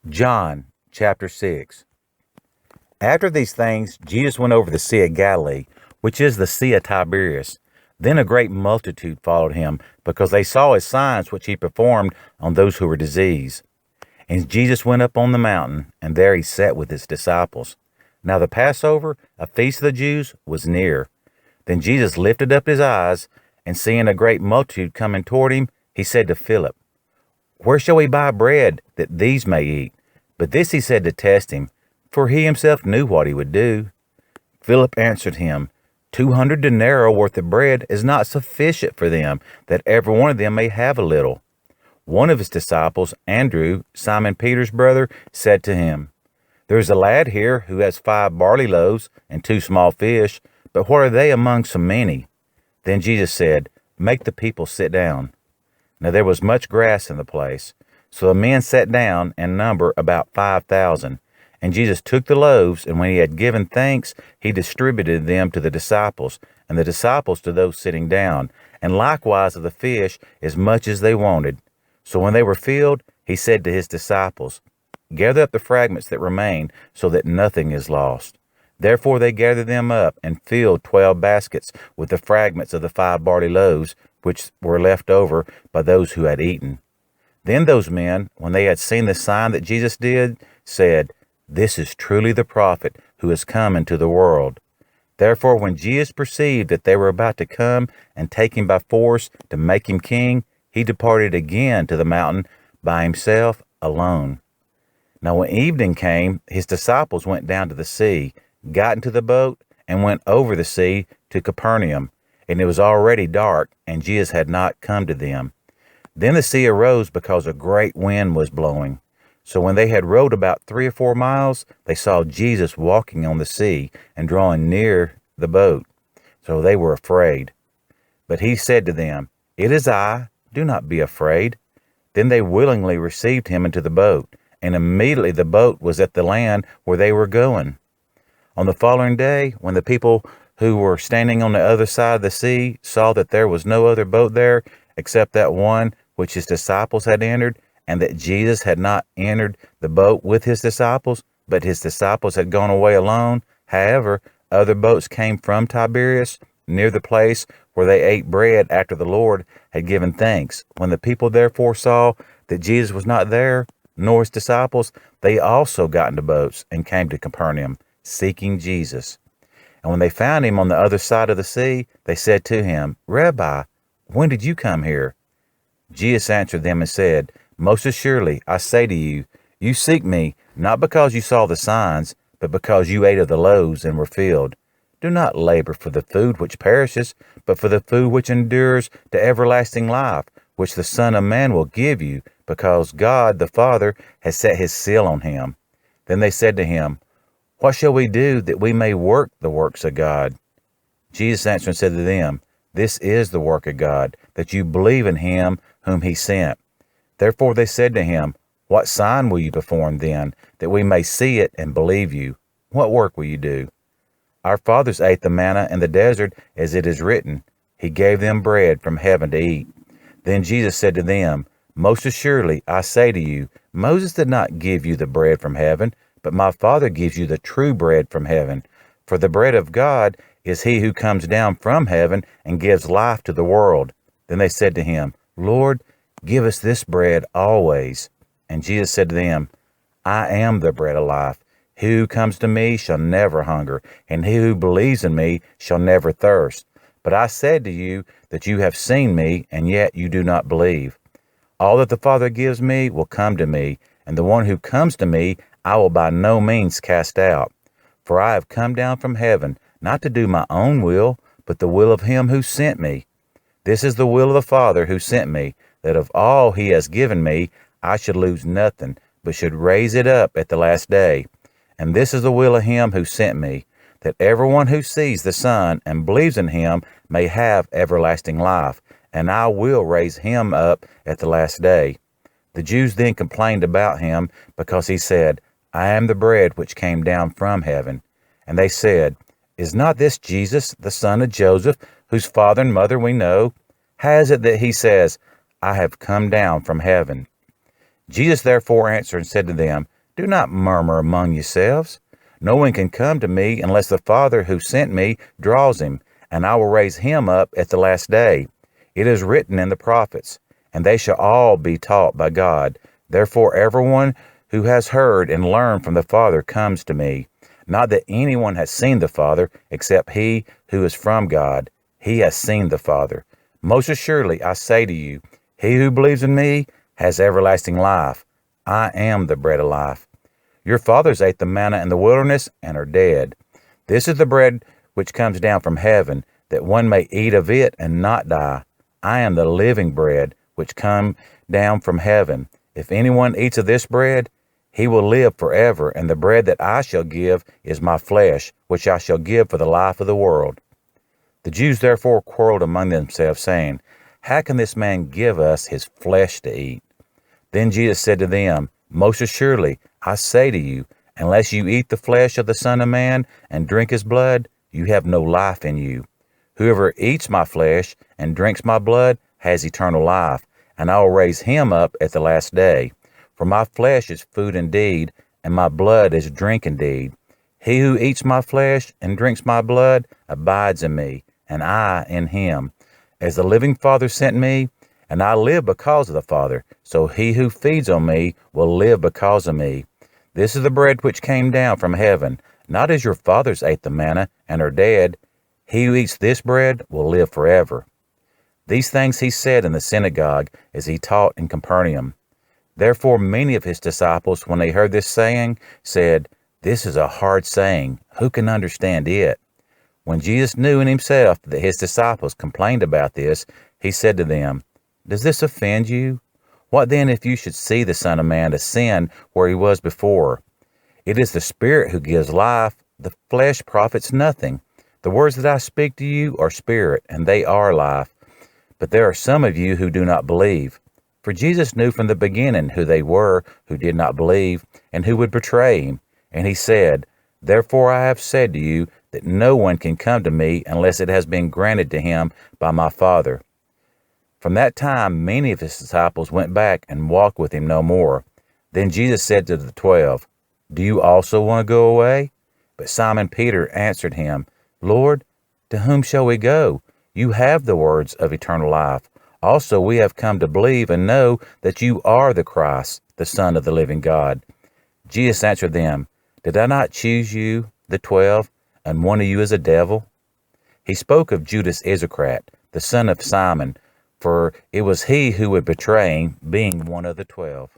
John chapter 6. After these things, Jesus went over the Sea of Galilee, which is the Sea of Tiberias. Then a great multitude followed him, because they saw his signs which he performed on those who were diseased. And Jesus went up on the mountain, and there he sat with his disciples. Now the Passover, a feast of the Jews, was near. Then Jesus lifted up his eyes, and seeing a great multitude coming toward him, he said to Philip, "Where shall we buy bread, that these may eat?" But this he said to test him, for he himself knew what he would do. Philip answered him, 200 denarii worth of bread is not sufficient for them, that every one of them may have a little. One of his disciples, Andrew, Simon Peter's brother, said to him, "There is a lad here who has 5 barley loaves and 2 small fish, but what are they among so many?" Then Jesus said, "Make the people sit down." Now there was much grass in the place. So the men sat down, in number about 5,000. And Jesus took the loaves, and when he had given thanks, he distributed them to the disciples, and the disciples to those sitting down, and likewise of the fish as much as they wanted. So when they were filled, he said to his disciples, "Gather up the fragments that remain, so that nothing is lost." Therefore they gathered them up, and filled 12 baskets with the fragments of the 5 barley loaves, which were left over by those who had eaten. Then those men, when they had seen the sign that Jesus did, said, "This is truly the prophet who has come into the world." Therefore when Jesus perceived that they were about to come and take him by force to make him king, he departed again to the mountain by himself alone. Now when evening came, his disciples went down to the sea, got into the boat, and went over the sea to Capernaum. And it was already dark, and Jesus had not come to them. Then the sea arose because a great wind was blowing. So when they had rowed about 3 or 4 miles, they saw Jesus walking on the sea and drawing near the boat. So they were afraid. But he said to them, "It is I, do not be afraid." Then they willingly received him into the boat, and immediately the boat was at the land where they were going. On the following day, when the people who were standing on the other side of the sea saw that there was no other boat there except that one which his disciples had entered, and that Jesus had not entered the boat with his disciples, but his disciples had gone away alone. However, other boats came from Tiberias, near the place where they ate bread after the Lord had given thanks. When the people therefore saw that Jesus was not there, nor his disciples, they also got into boats and came to Capernaum, seeking Jesus. And when they found him on the other side of the sea, they said to him, "Rabbi, when did you come here?" Jesus answered them and said, "Most assuredly, I say to you, you seek me, not because you saw the signs, but because you ate of the loaves and were filled. Do not labor for the food which perishes, but for the food which endures to everlasting life, which the Son of Man will give you, because God the Father has set his seal on him." Then they said to him, "What shall we do that we may work the works of God?" Jesus answered and said to them, "This is the work of God, that you believe in him whom he sent." Therefore they said to him, "What sign will you perform then, that we may see it and believe you? What work will you do?" "Our fathers ate the manna in the desert, as it is written, he gave them bread from heaven to eat." Then Jesus said to them, "Most assuredly, I say to you, Moses did not give you the bread from heaven, but my Father gives you the true bread from heaven. For the bread of God is he who comes down from heaven and gives life to the world." Then they said to him, "Lord, give us this bread always." And Jesus said to them, "I am the bread of life. He who comes to me shall never hunger, and he who believes in me shall never thirst. But I said to you that you have seen me, and yet you do not believe. All that the Father gives me will come to me, and the one who comes to me I will by no means cast out. For I have come down from heaven, not to do my own will, but the will of him who sent me. This is the will of the Father who sent me, that of all he has given me I should lose nothing, but should raise it up at the last day. And this is the will of him who sent me, that everyone who sees the Son and believes in him may have everlasting life, and I will raise him up at the last day." The Jews then complained about him, because he said, "I am the bread which came down from heaven." And they said, "Is not this Jesus, the son of Joseph, whose father and mother we know? How is it that he says, 'I have come down from heaven'?" Jesus therefore answered and said to them, Do not murmur among yourselves. No one can come to me unless the Father who sent me draws him, and I will raise him up at the last day. It is written in the prophets, and they shall all be taught by God. Therefore everyone who has heard and learned from the Father comes to me. Not that anyone has seen the Father, except he who is from God. He has seen the Father. Most assuredly I say to you, he who believes in me has everlasting life. I am the bread of life. Your fathers ate the manna in the wilderness and are dead. This is the bread which comes down from heaven, that one may eat of it and not die. I am the living bread which come down from heaven. If anyone eats of this bread, he will live forever, and the bread that I shall give is my flesh, which I shall give for the life of the world. The Jews therefore quarreled among themselves, saying, How can this man give us his flesh to eat? Then Jesus said to them, Most assuredly, I say to you, unless you eat the flesh of the Son of Man and drink his blood, you have no life in you. Whoever eats my flesh and drinks my blood has eternal life, and I will raise him up at the last day. For my flesh is food indeed, and my blood is drink indeed. He who eats my flesh and drinks my blood abides in me, and I in him. As the living Father sent me, and I live because of the Father, so he who feeds on me will live because of me. This is the bread which came down from heaven, not as your fathers ate the manna and are dead. He who eats this bread will live forever. These things he said in the synagogue as he taught in Capernaum. Therefore many of his disciples, when they heard this saying, said, This is a hard saying. Who can understand it? When Jesus knew in himself that his disciples complained about this, he said to them, Does this offend you? What then if you should see the Son of Man ascend where he was before? It is the Spirit who gives life. The flesh profits nothing. The words that I speak to you are spirit, and they are life. But there are some of you who do not believe. For Jesus knew from the beginning who they were who did not believe, and who would betray him. And he said, Therefore I have said to you that no one can come to me unless it has been granted to him by my Father. From that time many of his disciples went back and walked with him no more. Then Jesus said to the 12, Do you also want to go away? But Simon Peter answered him, Lord, to whom shall we go? You have the words of eternal life. Also we have come to believe and know that you are the Christ, the Son of the living God. Jesus answered them, Did I not choose you, the 12, and one of you is a devil? He spoke of Judas Iscariot, the son of Simon, for it was he who would betray him, being one of the 12.